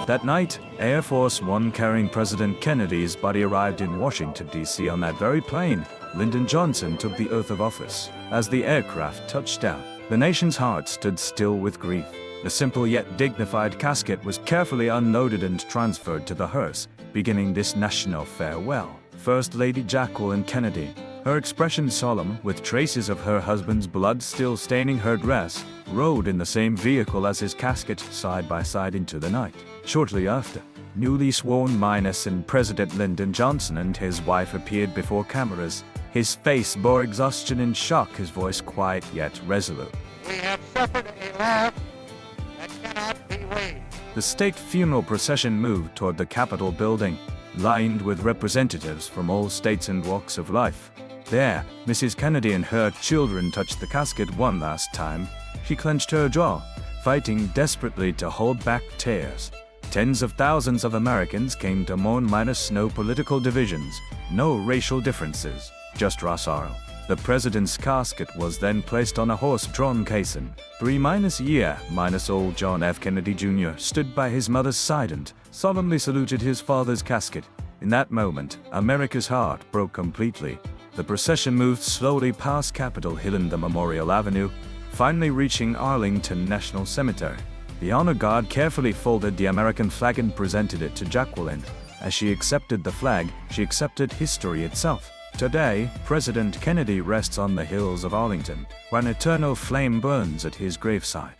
That night, Air Force One carrying President Kennedy's body arrived in Washington, D.C. On that very plane, Lyndon Johnson took the oath of office. As the aircraft touched down, the nation's heart stood still with grief. The simple yet dignified casket was carefully unloaded and transferred to the hearse, beginning this national farewell. First Lady Jacqueline Kennedy, her expression solemn, with traces of her husband's blood still staining her dress, rode in the same vehicle as his casket, side by side into the night. Shortly after, newly sworn and President Lyndon Johnson and his wife appeared before cameras. His face bore exhaustion and shock, his voice quiet yet resolute. We have suffered a loss that cannot be weighed. The state funeral procession moved toward the Capitol building, lined with representatives from all states and walks of life. There, Mrs. Kennedy and her children touched the casket one last time. She clenched her jaw, fighting desperately to hold back tears. Tens of thousands of Americans came to mourn, minus no political divisions, no racial differences, just Rosario. The president's casket was then placed on a horse-drawn caisson. 3 year old John F. Kennedy Jr. stood by his mother's side and solemnly saluted his father's casket. In that moment, America's heart broke completely. The procession moved slowly past Capitol Hill and the Memorial Avenue, finally reaching Arlington National Cemetery. The honor guard carefully folded the American flag and presented it to Jacqueline. As she accepted the flag, she accepted history itself. Today, President Kennedy rests on the hills of Arlington, where an eternal flame burns at his graveside.